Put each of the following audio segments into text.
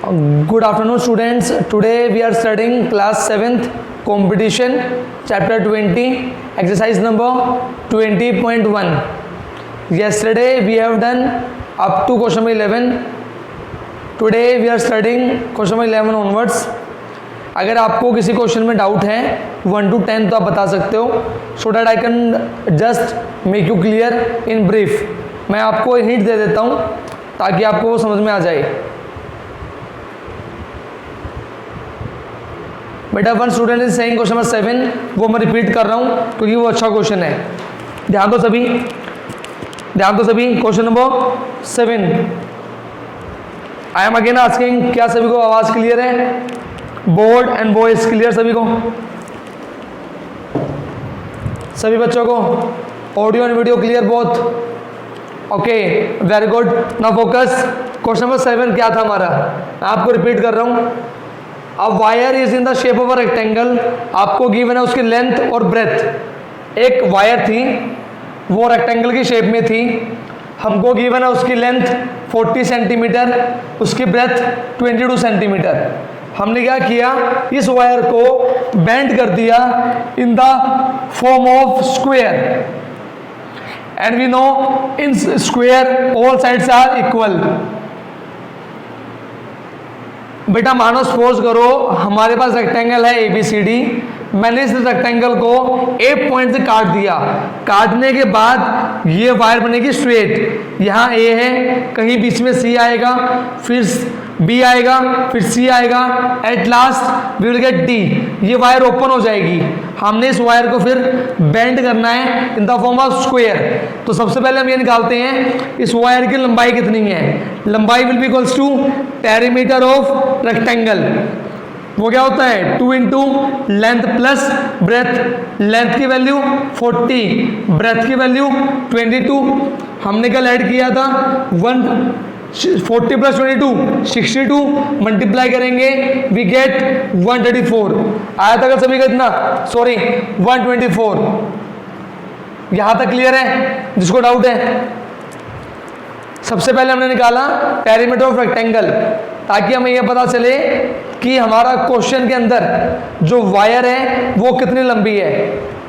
Good afternoon, students. Today we are studying class 7th competition, chapter 20, exercise number 20.1. Yesterday we have done up to question number 11. Today we are studying question number 11 onwards. अगर आपको किसी question में doubt है 1 to 10 तो आप बता सकते हो, so that I can just make you clear in brief. मैं आपको हिंट दे देता हूँ ताकि आपको वो समझ में आ जाए. बेटा one student is saying question number 7, वो मैं रिपीट कर रहा हूँ क्योंकि वो अच्छा क्वेश्चन है. ध्यान दो सभी, ध्यान दो सभी. Question number 7 I am again asking, क्या सभी को आवाज़ क्लियर है? बोर्ड एंड वॉइस क्लियर सभी को? सभी बच्चों को audio and video clear both? Okay, very good. Now focus. Question number 7 क्या था हमारा? मैं आपको रिपीट कर रहा हूँ. A wire is in the shape of a rectangle. आपको गिवन है उसकी लेंथ और ब्रेथ. एक वायर थी, वो रेक्टेंगल की शेप में थी. हमको गिवन है उसकी लेंथ 40 सेंटीमीटर, उसकी ब्रेथ 22 सेंटीमीटर. हमने क्या किया, इस वायर को बेंड कर दिया in the form of square. And we know in square all sides are equal. बेटा मानो सपोज करो हमारे पास रेक्टेंगल है ABCD. मैंने इस रेक्टेंगल को A पॉइंट से काट दिया. काटने के बाद ये वायर बनेगी स्ट्रेट. यहाँ A है, कहीं बीच में C आएगा, फिर B आएगा, फिर C आएगा, at last we will get D. ये वायर ओपन हो जाएगी. हमने इस वायर को फिर बेंड करना है इन द फॉर्म ऑफ स्क्वायर. तो सबसे पहले हम ये निकालते हैं इस वायर की लंबाई कितनी है. लंबाई will be equals to perimeter of rectangle. वो क्या होता है 2 into length plus breadth. Length की वैल्यू 40, ब्रेथ की वैल्यू 22. हमने कल ऐड किया था 40 प्लस 22 62. मल्टीप्लाई करेंगे वी गेट 134. आया था कल सभी का इतना, सॉरी 124. यहां तक क्लियर है जिसको डाउट है? सबसे पहले हमने निकाला पेरीमीटर ऑफ रेक्टेंगल ताकि हमें यह पता चले कि हमारा क्वेश्चन के अंदर जो वायर है वो कितनी लंबी है.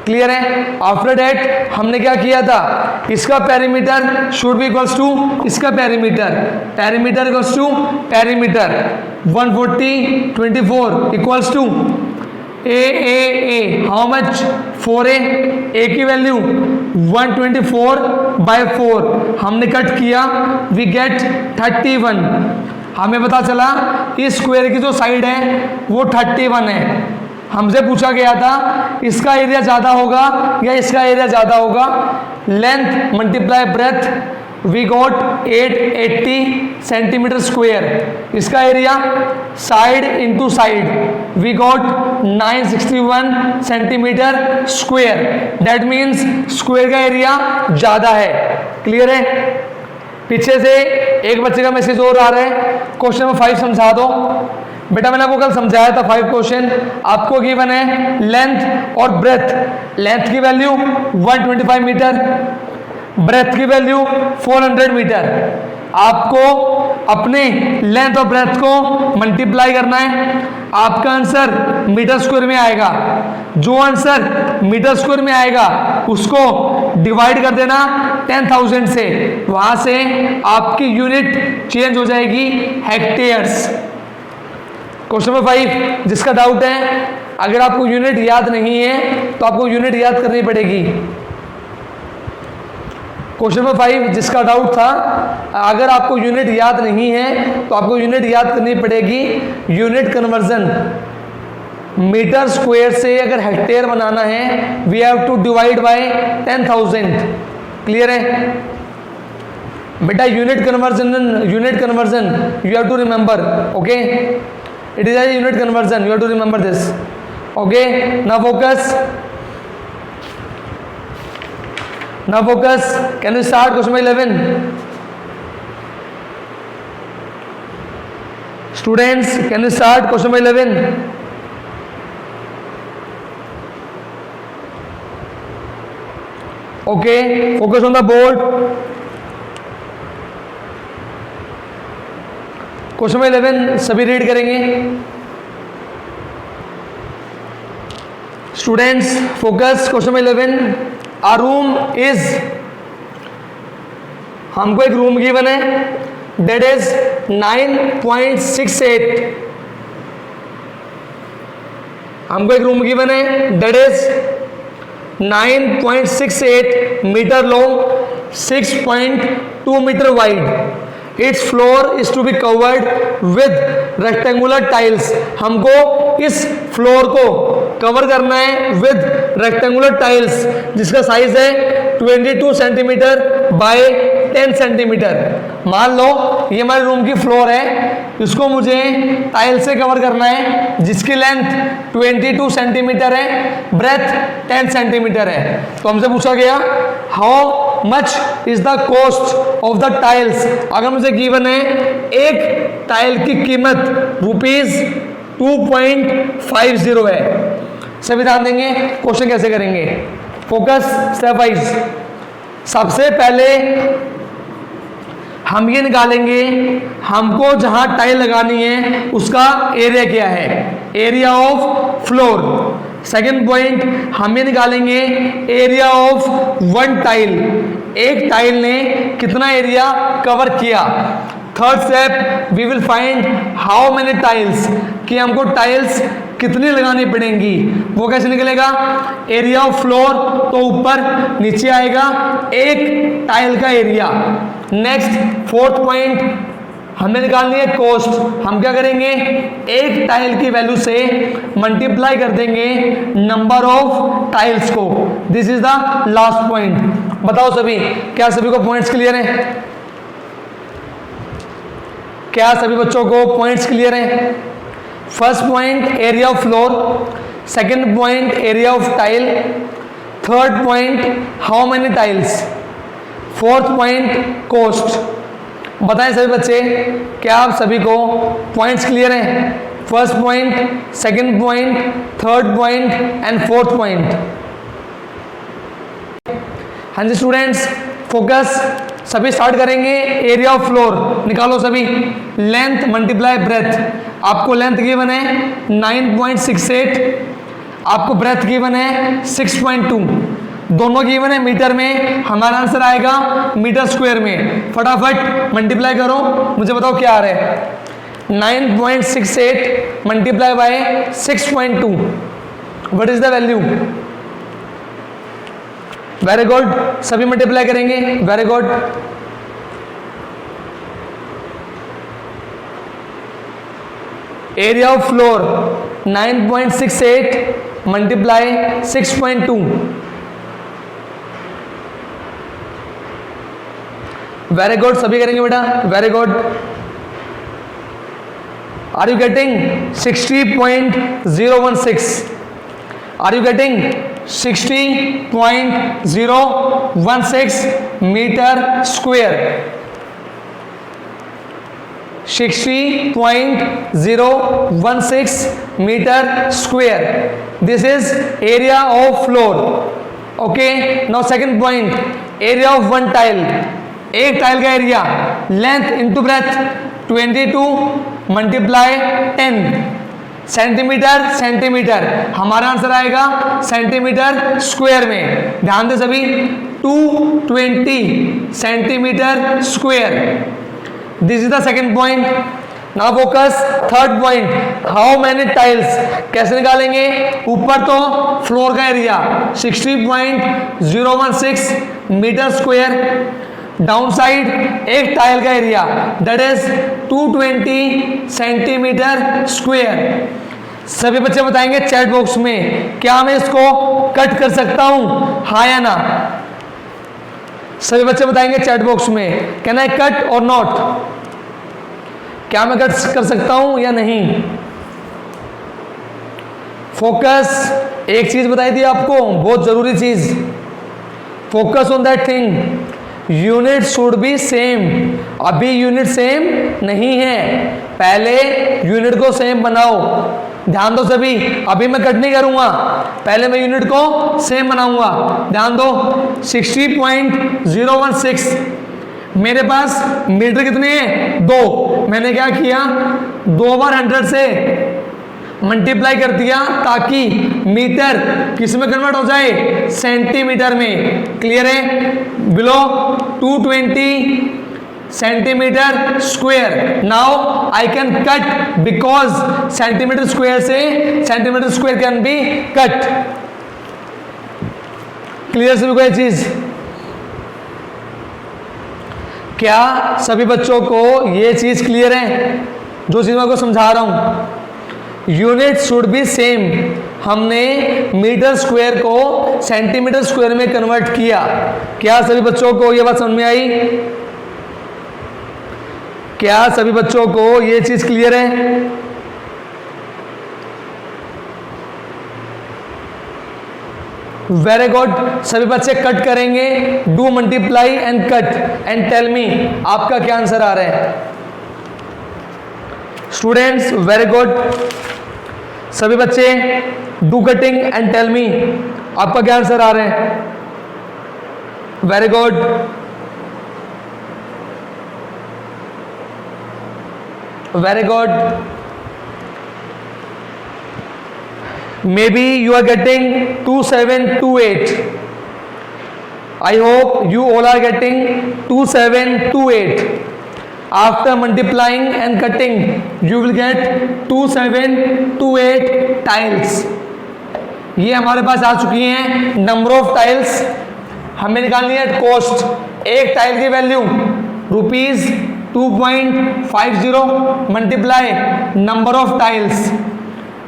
क्लियर है? आफ्टर डेट हमने क्या किया था, इसका perimeter should be equals to इसका perimeter. Perimeter equals to perimeter 140 24 equals to A how much 4a. A की वैल्यू 124/4. हमने कट किया वी गेट 31. हमें पता चला इस स्क्वायर की जो साइड है वो 31 है. हमसे पूछा गया था इसका एरिया ज़्यादा होगा या इसका एरिया ज़्यादा होगा. Length multiply breadth we got 880 centimetre square. इसका area side into side we got 961 centimetre square. That means square का एरिया ज़्यादा है. क्लियर है? पीछे से एक बच्चे का मैसेज और आ रहा है, क्वेश्चन नंबर 5 समझा दो. बेटा मैंने आपको कल समझाया था 5 क्वेश्चन. आपको गिवन है लेंथ और ब्रेथ. लेंथ की वैल्यू 125 मीटर, ब्रेथ की वैल्यू 400 मीटर. आपको अपने लेंथ और ब्रेथ को मल्टीप्लाई करना है. आपका आंसर मीटर स्क्वायर में आएगा. जो आंसर मीटर स्क्वायर में आएगा उसको डिवाइड कर देना 10,000 से. वहां से आपकी यूनिट चेंज हो जाएगी हेक्टेयर्स. क्वेश्चन नंबर 5 जिसका डाउट है, अगर आपको यूनिट याद नहीं है तो आपको यूनिट याद करनी पड़ेगी. क्वेश्चन नंबर 5 जिसका डाउट था, अगर आपको यूनिट याद नहीं है तो आपको यूनिट याद करनी पड़ेगी. यूनिट कन्वर्जन मीटर स्क्वायर से अगर हेक्टेयर बनाना है we have to divide by 10,000. Clear है? बेटा unit conversion you have to remember. Okay, it is a unit conversion, you have to remember this. Okay, now focus. Can you start question number 11? Students, can you start question number 11? Okay, focus on the board. Question number 11 सभी read करेंगे। Students focus, question number 11, a room is, हमको एक room given है that is 9.68, हमको एक room given है that is 9.68 metre long, 6.2 metre wide, its floor is to be covered with rectangular tiles, हमको इस फ्लोर को कवर करना है विद रेक्टेंगुलर टाइल्स जिसका साइज है 22 सेंटीमीटर बाय 10 सेंटीमीटर। मान लो ये हमारे रूम की फ्लोर है, इसको मुझे टाइल से कवर करना है जिसकी लेंथ 22 सेंटीमीटर है, ब्रेथ 10 सेंटीमीटर है। तो हमसे पूछा गया how much is the cost of the tiles. अगर मुझे गिवन है एक टाइल की कीमत ₹2.50 है। सभी ध्यान देंगे क्वेश्चन कैसे करेंगे, फोकस स्टेप वाइज। सबसे पहले हम ये निकालेंगे हमको जहां टाइल लगानी है उसका एरिया क्या है, area of floor. Second point हम ये निकालेंगे एरिया ऑफ वन टाइल, एक टाइल ने कितना एरिया कवर किया। Third step we will find how many tiles, कि हमको टाइल्स कितनी लगानी पड़ेंगी। वो कैसे निकलेगा, एरिया ऑफ फ्लोर तो ऊपर नीचे आएगा एक टाइल का एरिया। नेक्स्ट फोर्थ पॉइंट हमने निकालनी है कॉस्ट। हम क्या करेंगे, एक टाइल की वैल्यू से मल्टीप्लाई कर देंगे नंबर ऑफ टाइल्स को। This is the last point. बताओ सभी, क्या सभी को पॉइंट्स क्लियर है? क्या सभी बच्चों को पॉइंट्स क्लियर है? First point area of floor, second point area of tile, third point how many tiles, fourth point cost. बताएं सभी बच्चे, क्या आप सभी को पॉइंट्स क्लियर हैं? First point, second point, third point and fourth point. हाँ जी स्टूडेंट्स फोकस, सभी स्टार्ट करेंगे। एरिया ऑफ फ्लोर निकालो सभी, लेंथ मल्टीप्लाई ब्रेथ। आपको लेंथ गिवन है 9.68, आपको ब्रेथ गिवन है 6.2, दोनों गिवन है मीटर में, हमारा आंसर आएगा मीटर स्क्वायर में। फटाफट मल्टीप्लाई करो, मुझे बताओ क्या आ रहा है। 9.68 multiply by 6.2, what is the value? Very good, सभी मल्टीप्लाई करेंगे, very good. Area of floor 9.68 multiply 6.2, very good, सभी करेंगे बेटा, very good. Are you getting 60.016? Are you getting 60.016 metre square, 60.016 metre square. This is area of floor. Okay, now second point area of one tile, एक tile का area, length into breadth 22 multiply 10, centimetre centimetre, हमारा answer आएगा centimetre square में। ध्यान दे सभी, 220 centimetre square. This is the second point. Now focus third point, how many tiles. कैसे निकालेंगे, ऊपर तो फ्लोर का area 60.016 metre square, down side एक टाइल का area that is 220 centimetre square. सभी बच्चे बताएंगे चैट बॉक्स में, क्या मैं इसको कट कर सकता हूं, हाँ या ना? सभी बच्चे बताएंगे चैट बॉक्स में, कैन आई कट और नॉट? क्या मैं कट कर सकता हूं या नहीं? फोकस, एक चीज बताई थी आपको, बहुत जरूरी चीज, focus on that thing, unit should be same. अभी यूनिट सेम नहीं है, पहले यूनिट को सेम बनाओ। ध्यान दो सभी, अभी मैं कट नहीं करूंगा, पहले मैं यूनिट को सेम बनाऊंगा। ध्यान दो, 60.016 मेरे पास मीटर कितने हैं 2, मैंने क्या किया 2 बार 100 से मल्टीप्लाई कर दिया ताकि मीटर किस में कन्वर्ट हो जाए सेंटीमीटर में। क्लियर है? Below 220 centimetre square. Now I can cut because centimetre square से centimetre square can be cut. Clear सभी को ये चीज? क्या सभी बच्चों को ये चीज क्लियर है जो चीज मैं आपको समझा रहा हूं? Unit should be same. हमने मीटर स्क्वायर को सेंटीमीटर स्क्वायर में कन्वर्ट किया। क्या सभी बच्चों को ये बात समझ में आई? क्या सभी बच्चों को ये चीज क्लियर है? Very good. सभी बच्चे कट करेंगे। Do multiply and cut and tell me आपका क्या आंसर आ रहा है। Students very good. सभी बच्चे do cutting and tell me आपका क्या आंसर आ रहा है। Very good. Very good. maybe you are getting 2728. I hope you all are getting 2728. After multiplying and cutting you will get 2728 tiles. ये हमारे पास आ चुकी हैं नंबर ऑफ टाइल्स। हमें निकालनी है कॉस्ट। एक टाइल की value ₹2.50 multiply number of tiles.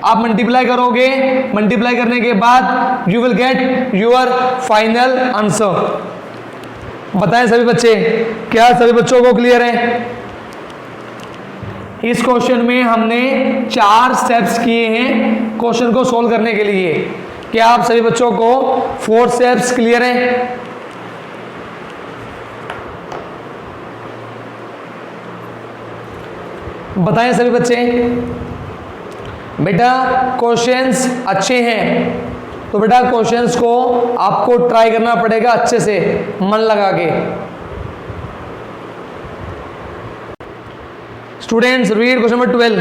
आप मल्टीप्लाई करोगे, मल्टीप्लाई करने के बाद you will get your final answer. बताएं सभी बच्चे, क्या सभी बच्चों को क्लियर है? इस क्वेश्चन में हमने 4 स्टेप्स किए हैं क्वेश्चन को सोल्व करने के लिए। क्या आप सभी बच्चों को 4 स्टेप्स क्लियर हैं? बताएं सभी बच्चे। बेटा क्वेश्चंस अच्छे हैं तो बेटा क्वेश्चंस को आपको ट्राई करना पड़ेगा अच्छे से, मन लगा के। Students read question number 12।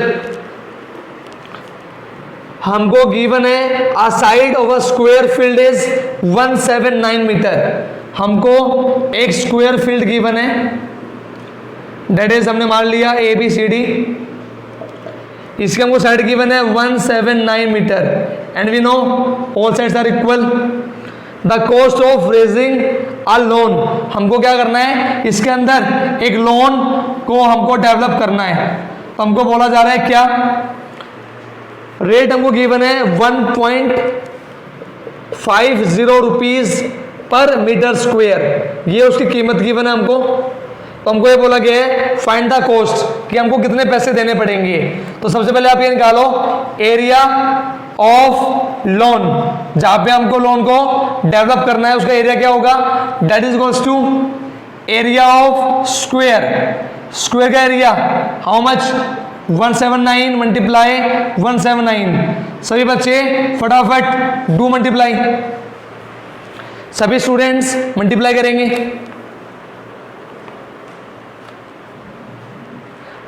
हमको गिवन है a side of a square field is 179 metre. हमको एक स्क्वायर फील्ड गिवन है, दैट इज हमने मान लिया ABCD। इसके हमको साइड गिवन है 179 metre and we know all sides are equal. The cost of raising a lawn, हमको क्या करना है, इसके अंदर एक लोन को हमको डेवलप करना है। तो हमको बोला जा रहा है क्या, रेट हमको गिवन है 1.50 रुपीज पर मीटर स्क्वायर। ये उसकी कीमत गिवन है हमको। तो हमको ये बोला गया है फाइंड द कॉस्ट, कि हमको कितने पैसे देने पड़ेंगे। तो सबसे पहले आप ये निकालो एरिया ऑफ लोन, जहां पे हमको लोन को डेवलप करना है उसका एरिया क्या होगा, that is equals to area of square. Square का एरिया हाउ मच, 179 मल्टीप्लाई 179। सभी बच्चे फटाफट डू मल्टीप्लाई। सभी स्टूडेंट्स मल्टीप्लाई करेंगे।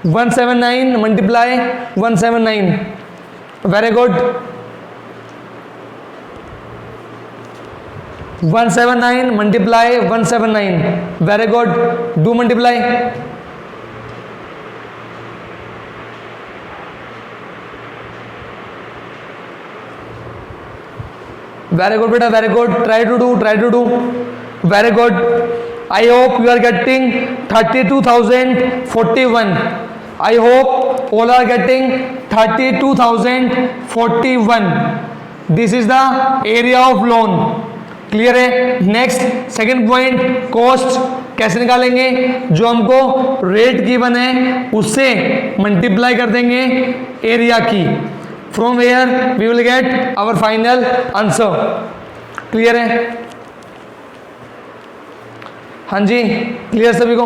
179 multiply 179। Very good. 179 multiply 179। Very good. Do multiply. Very good बेटा, very good. Try to do, try to do. Very good. I hope you are getting 32,041. I hope all are getting 32,041. This is the area of loan. Clear है? Next second point, cost कैसे निकालेंगे, जो हमको rate given है उससे multiply कर देंगे area की। From where we will get our final answer. Clear है? हाँ जी, क्लियर सभी को?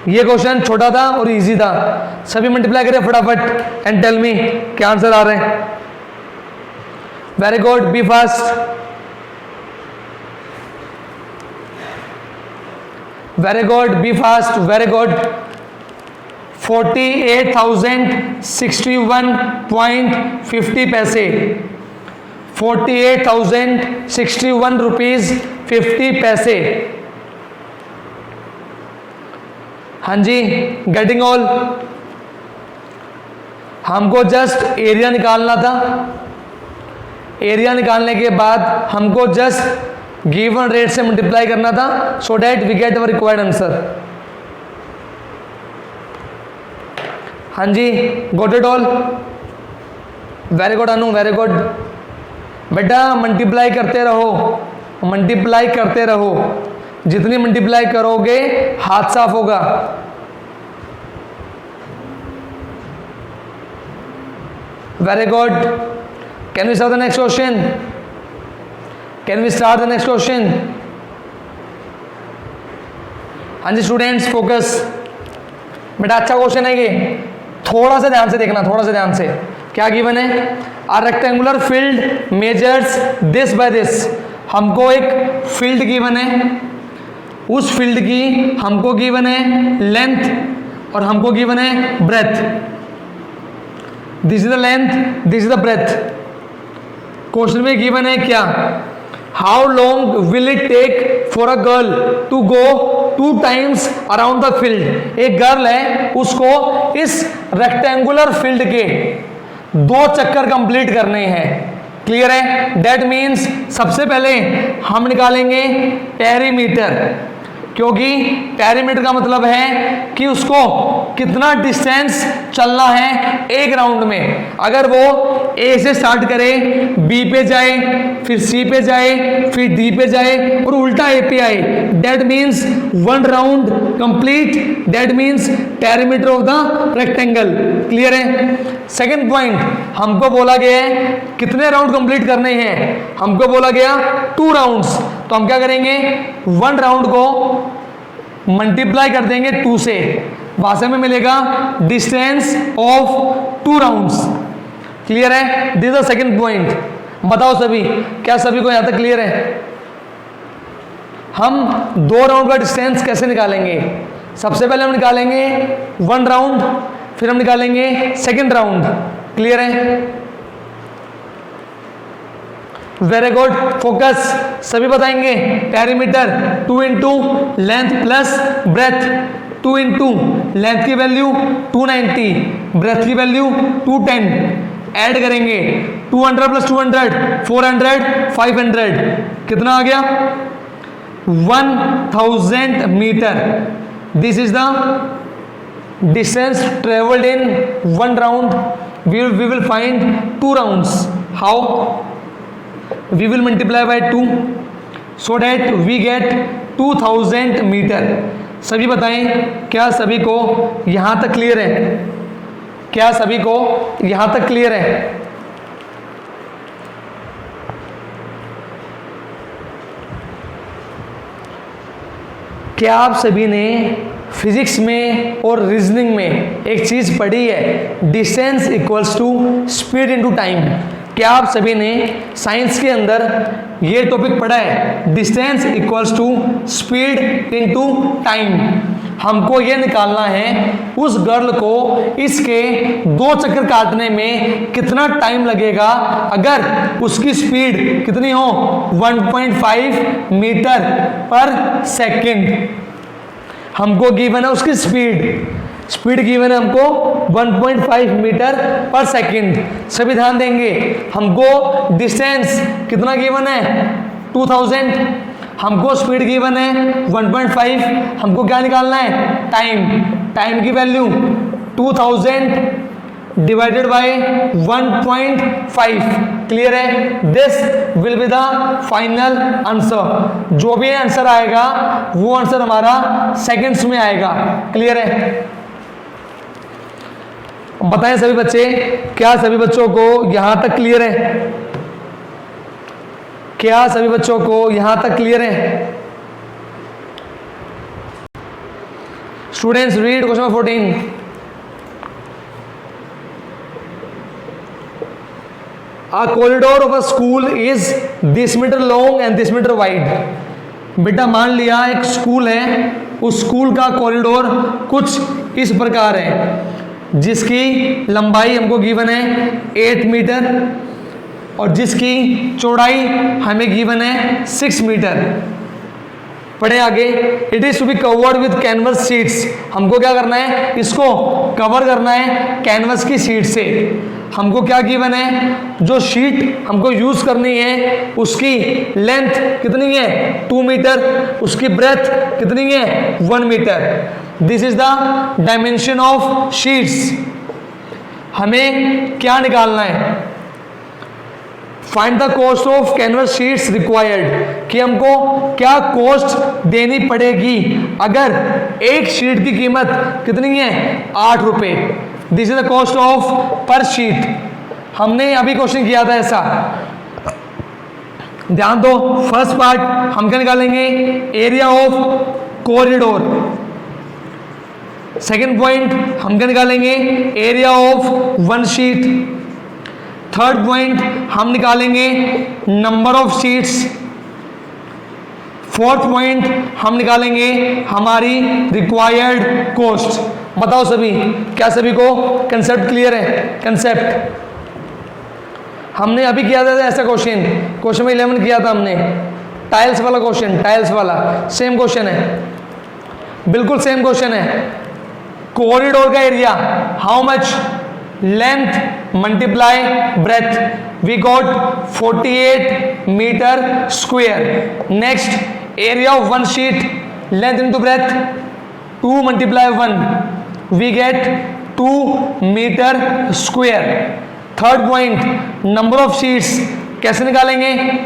ये क्वेश्चन छोटा था और इजी था। सभी मल्टीप्लाई करें फटाफट एंड टेल मी क्या आंसर आ रहे हैं। Very good, be fast. Very good, be fast, very good. 48,061.50 पैसे, 48,061 रुपीज 50 पैसे। हाँ जी, गेटिंग ऑल। हमको जस्ट एरिया निकालना था। एरिया निकालने के बाद हमको जस्ट गिवन रेट से मल्टीप्लाई करना था, so that we get our required answer. हाँ जी, got it all, very good Anu, very good. बेटा मल्टीप्लाई करते रहो, मल्टीप्लाई करते रहो, जितनी मल्टीप्लाई करोगे हाथ साफ होगा। Very good, can we start the next question? Can we start the next question? हाँ जी स्टूडेंट्स, फोकस। बेटा अच्छा क्वेश्चन है ये, थोड़ा सा ध्यान से देखना, थोड़ा सा ध्यान से। क्या गिवन है? A rectangular field measures this by this. हमको एक फील्ड गिवन है, उस फील्ड की हमको गिवन है लेंथ और हमको गिवन है breadth. This is the length, this is the breadth. Question में गिवन है क्या? How long will it take for a girl to go 2 times around the field. एक गर्ल है, उसको इस रेक्टेंगुलर फील्ड के 2 चक्कर कंप्लीट करने हैं। क्लियर है? दैट मीन्स सबसे पहले हम निकालेंगे पेरीमीटर, क्योंकि पेरीमीटर का मतलब है कि उसको कितना डिस्टेंस चलना है एक राउंड में। अगर वो ए से स्टार्ट करे, बी पे जाए, फिर सी पे जाए, फिर डी पे जाए और उल्टा ए पे आए, that means 1 round complete, that means perimeter of the rectangle. Clear है? सेकंड पॉइंट, हमको बोला गया है कितने राउंड कंप्लीट करने हैं? हमको बोला गया 2 राउंड्स। तो हम क्या करेंगे? 1 राउंड को मल्टीप्लाई कर देंगे 2 से, भाषा में मिलेगा डिस्टेंस ऑफ 2 राउंड्स। क्लियर है? This is the second point. बताओ सभी, क्या सभी को यहां तक क्लियर है? हम 2 राउंड का डिस्टेंस कैसे निकालेंगे? सबसे पहले हम निकालेंगे 1 राउंड, फिर हम निकालेंगे सेकंड राउंड। क्लियर है? Very good, focus. सभी बताएंगे perimeter 2 into length plus breath. 2 into length की वैल्यू 290, ब्रेथ की वैल्यू 210। ऐड करेंगे 200 प्लस 200 400 500, कितना आ गया? 1000 metre. This is the distance travelled in 1 round. We will find 2 rounds. How? We will multiply by 2 so that we get 2000 metre. सभी बताएं, क्या सभी को यहां तक क्लियर है? क्या सभी को यहां तक क्लियर है? क्या आप सभी ने फिजिक्स में और रीजनिंग में एक चीज पढ़ी है, distance equals to speed into time? क्या आप सभी ने साइंस के अंदर ये टॉपिक पढ़ा है, distance equals to speed into time? हमको ये निकालना है उस गर्ल को इसके 2 चक्कर काटने में कितना टाइम लगेगा अगर उसकी स्पीड कितनी हो? 1.5 मीटर पर सेकेंड। हमको गिवन है उसकी स्पीड गिवन है हमको 1.5 मीटर पर सेकंड। सभी ध्यान देंगे, हमको डिस्टेंस कितना गिवन है? 2000। हमको स्पीड गिवन है 1.5। हमको क्या निकालना है? टाइम की वैल्यू 2000 डिवाइडेड बाय 1.5। क्लियर है? This will be the final answer. जो भी आंसर आएगा वो आंसर हमारा सेकंड्स में आएगा। क्लियर है? बताएं सभी बच्चे, क्या सभी बच्चों को यहां तक क्लियर है? क्या सभी बच्चों को यहां तक क्लियर है? Students read question number 14। A corridor of a school is this meter long and this meter wide। बेटा मान लिया एक स्कूल है, उस स्कूल का कॉरिडोर कुछ इस प्रकार है, जिसकी लंबाई हमको गिवन है 8 मीटर और जिसकी चौड़ाई हमें गिवन है 6 मीटर। पढ़े आगे। It is to be covered with canvas sheets. हमको क्या करना है, इसको कवर करना है कैनवस की शीट से। हमको क्या गिवन है, जो शीट हमको यूज करनी है उसकी लेंथ कितनी है 2 मीटर, उसकी ब्रेथ कितनी है 1 metre. This is the dimension of sheets. हमें क्या निकालना है, find the cost of canvas sheets required, कि हमको क्या कॉस्ट देनी पड़ेगी अगर एक शीट की कीमत कितनी है 8 रुपए। This is the cost of पर शीट। हमने अभी क्वेश्चन किया था ऐसा, ध्यान दो। फर्स्ट पार्ट हम क्या निकालेंगे, area of corridor. Second point हम क्या निकालेंगे, area of one sheet. Third point हम निकालेंगे number of sheets. Fourth point हम निकालेंगे हमारी रिक्वायर्ड कॉस्ट। बताओ सभी, क्या सभी को कंसेप्ट क्लियर है? कंसेप्ट हमने अभी किया था ऐसा क्वेश्चन, क्वेश्चन 11 किया था हमने, टाइल्स वाला क्वेश्चन, टाइल्स वाला सेम क्वेश्चन है, बिल्कुल सेम क्वेश्चन है। कॉरिडोर का area how much, length multiply breadth, we got 48 metre square. Next area of one sheet, length into breadth 2 multiply 1, we get 2 metre square. Third point number of sheets कैसे निकालेंगे,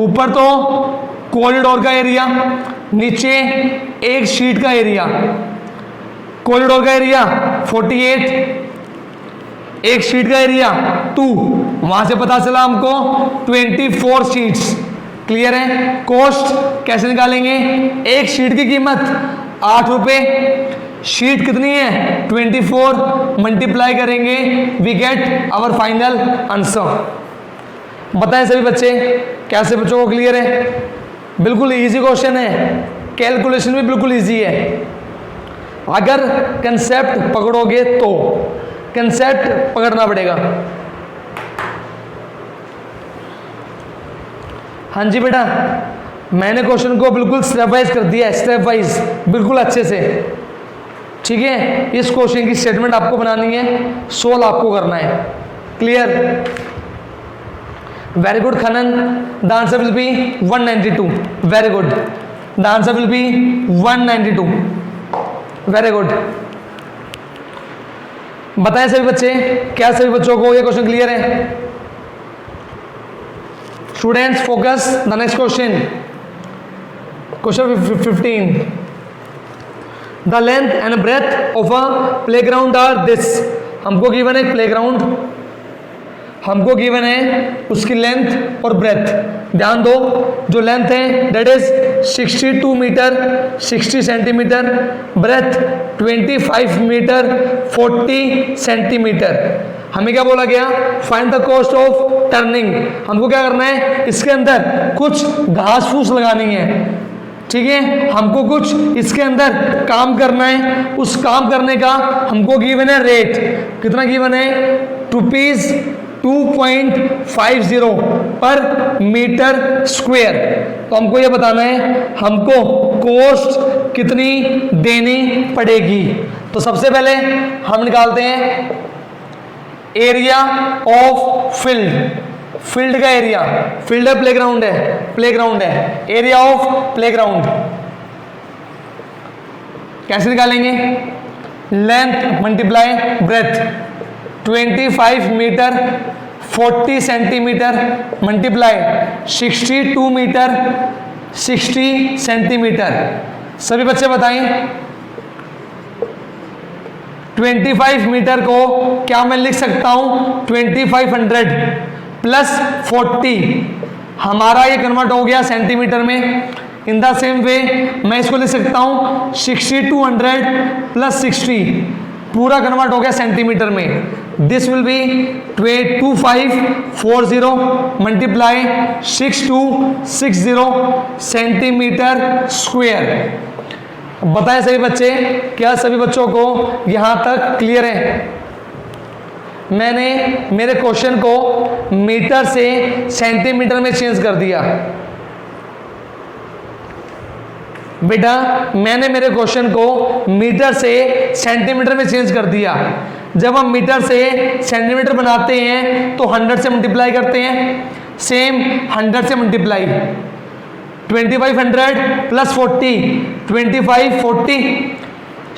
ऊपर तो corridor का area, नीचे एक sheet का area. Corridor का area 48, एक शीट का एरिया 2, वहां से पता चला हमको 24 शीट्स। क्लियर है? कॉस्ट कैसे निकालेंगे, एक शीट की कीमत 8 रुपए, शीट कितनी है 24, मल्टीप्लाई करेंगे, we get our final answer. बताएं सभी बच्चे, कैसे बच्चों को क्लियर है? बिल्कुल इजी क्वेश्चन है, कैलकुलेशन भी बिल्कुल इजी है अगर कंसेप्ट पकड़ोगे तो। कंसेप्ट पकड़ना पड़ेगा। हाँ जी बेटा, मैंने क्वेश्चन को बिल्कुल स्टेप वाइज कर दिया है, स्टेप वाइज बिल्कुल अच्छे से। ठीक है, इस क्वेश्चन की स्टेटमेंट आपको बनानी है, सोल्व आपको करना है। क्लियर? वेरी गुड खनन, the answer will be 192। Very good, the answer will be 192। Very good. बताएं सभी बच्चे, क्या सभी बच्चों को ये क्वेश्चन क्लियर है? Students focus, the next question, question 15। The length and breadth of a playground are this. हमको गिवन है प्लेग्राउंड, हमको गिवन है उसकी लेंथ और ब्रेथ। ध्यान दो, जो लेंथ है that is 62 metre 60 centimetre, breadth 25 metre 40 centimetre. हमें क्या बोला गया, find the cost of turning. हमको क्या करना है, इसके अंदर कुछ घास फूस लगानी है। ठीक है, हमको कुछ इसके अंदर काम करना है, उस काम करने का हमको गिवन है रेट। कितना गिवन है, ₹2.50 पर मीटर स्क्वायर। तो हमको ये बताना है हमको कॉस्ट कितनी देनी पड़ेगी। तो सबसे पहले हम निकालते हैं एरिया ऑफ फील्ड। फील्ड का एरिया, फील्ड है प्लेग्राउंड है, प्लेग्राउंड है, एरिया ऑफ प्लेग्राउंड कैसे निकालेंगे, length multiply breadth 25 metre 40 centimetre multiply 62 metre 60 centimetre. सभी बच्चे बताएं 25 मीटर को क्या मैं लिख सकता हूं 2500 प्लस 40, हमारा ये कन्वर्ट हो गया सेंटीमीटर में। इन द सेम वे मैं इसको लिख सकता हूं 6200 प्लस 60, पूरा कन्वर्ट हो गया सेंटीमीटर में। This will be 2540 multiply 6260 centimetre square. बताएं सभी बच्चे, क्या सभी बच्चों को यहां तक क्लियर है? मैंने मेरे क्वेश्चन को मीटर से सेंटीमीटर में चेंज कर दिया। बेटा मैंने मेरे क्वेश्चन को मीटर से सेंटीमीटर में चेंज कर दिया। जब हम मीटर से सेंटीमीटर बनाते हैं तो 100 से मल्टीप्लाई करते हैं, सेम 100 से मल्टीप्लाई, 2500 प्लस 40, 25 40,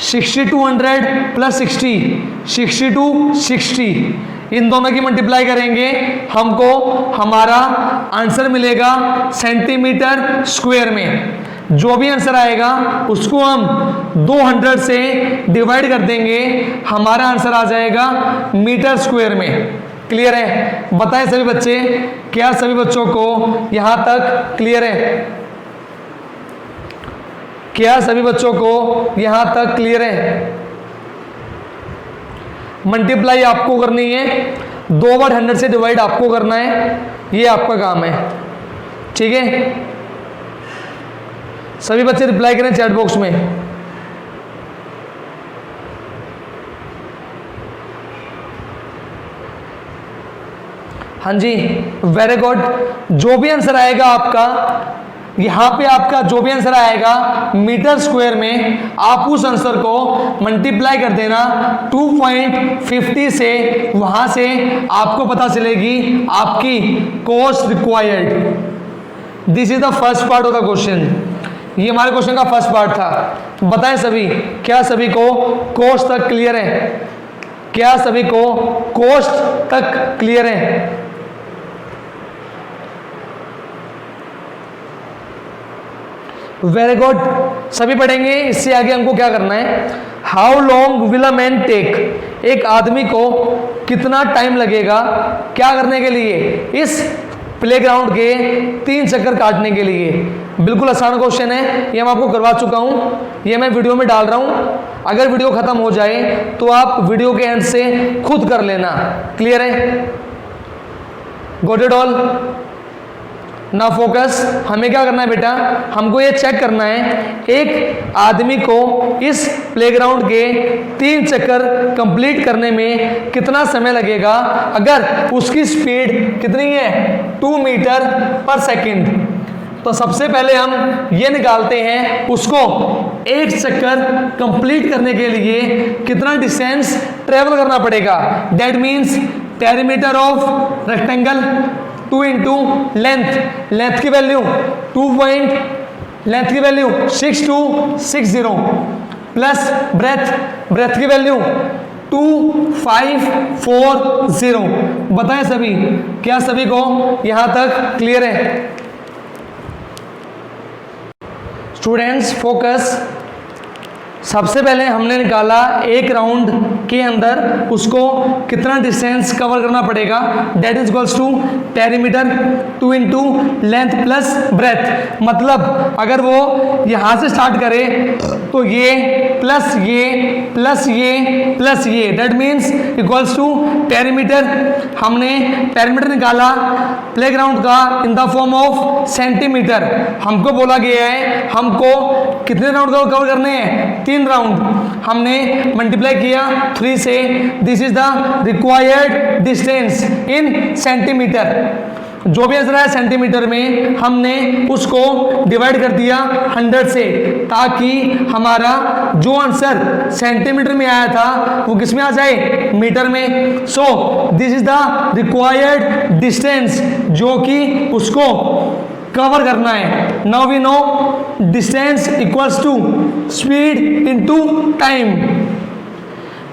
6200 प्लस 60, 62 60, इन दोनों की मल्टीप्लाई करेंगे, हमको हमारा आंसर मिलेगा सेंटीमीटर स्क्वायर में। जो भी आंसर आएगा उसको हम 200 से डिवाइड कर देंगे, हमारा आंसर आ जाएगा मीटर स्क्वायर में। क्लियर है? बताएं सभी बच्चे, क्या सभी बच्चों को यहां तक क्लियर है? क्या सभी बच्चों को यहां तक क्लियर है? मल्टीप्लाई आपको करनी है, 2 बार 100 से डिवाइड आपको करना है, ये आपका काम है। ठीक है, सभी बच्चे रिप्लाई करें चैट बॉक्स में। हाँ जी, वेरी गुड। जो भी आंसर आएगा आपका, यहां पे आपका जो भी आंसर आएगा मीटर स्क्वायर में, आप उस आंसर को मल्टीप्लाई कर देना 2.50 से, वहां से आपको पता चलेगी आपकी cost required. This is the first part of the question. ये हमारे क्वेश्चन का फर्स्ट पार्ट था। बताएं सभी, क्या सभी को कॉस्ट तक क्लियर है? क्या सभी को कॉस्ट तक क्लियर है? वेरी गुड, सभी पढ़ेंगे। इससे आगे हमको क्या करना है? How long will a man take, एक आदमी को कितना टाइम लगेगा क्या करने के लिए? इस प्लेग्राउंड के 3 चक्कर काटने के लिए। बिल्कुल आसान क्वेश्चन है, ये मैं आपको करवा चुका हूं, ये मैं वीडियो में डाल रहा हूं। अगर वीडियो खत्म हो जाए तो आप वीडियो के एंड से खुद कर लेना। क्लियर है? Got it all? ना फोकस। हमें क्या करना है बेटा? हमको ये चेक करना है एक आदमी को इस प्लेग्राउंड के 3 चक्कर कंप्लीट करने में कितना समय लगेगा, अगर उसकी स्पीड कितनी है? 2 मीटर पर सेकंड। तो सबसे पहले हम ये निकालते हैं उसको एक चक्कर कंप्लीट करने के लिए कितना डिस्टेंस ट्रेवल करना पड़ेगा। That means perimeter of rectangle 2 into length, length की वैल्यू 6260 प्लस ब्रेथ, ब्रेथ की वैल्यू 2540। बताएं सभी, क्या सभी को यहां तक क्लियर है? Students focus. सबसे पहले हमने निकाला एक राउंड के अंदर उसको कितना डिस्टेंस कवर करना पड़ेगा। That is equals to perimeter 2 into length plus breadth. मतलब अगर वो यहां से स्टार्ट करे तो ये प्लस ये प्लस ये प्लस ये, that means equals to perimeter. हमने पेरीमीटर निकाला प्लेग्राउंड का in the form of centimetre. हमको बोला गया है हमको कितने राउंड कवर करने हैं? 3 राउंड। हमने मल्टीप्लाई किया 3 से। This is the required distance in centimetre. जो भी आंसर आया सेंटीमीटर में, हमने उसको डिवाइड कर दिया 100 से, ताकि हमारा जो आंसर सेंटीमीटर में आया था वो किस में आ जाए? मीटर में। So this is the required distance जो कि उसको कवर करना है। Now we know distance equals to speed into time.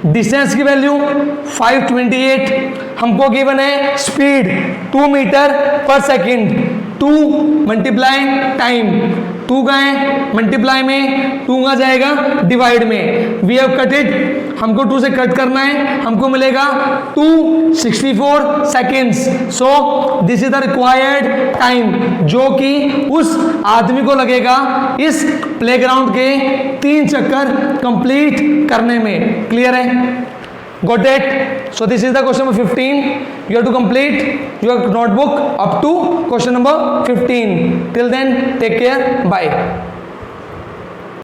Distance की वैल्यू 528, हमको गिवन है speed 2 metre per second. 2 multiply time, 2 का है मल्टीप्लाई में, 2 का जाएगा डिवाइड में। वी हैव कट इट, हमको 2 से कट करना है, हमको मिलेगा 264 seconds. So this is the required time जो कि उस आदमी को लगेगा इस प्लेग्राउंड के 3 चक्कर कंप्लीट करने में। क्लियर है? Got it? So this is the question number 15. You have to complete your notebook up to question number 15. Till then, take care. Bye.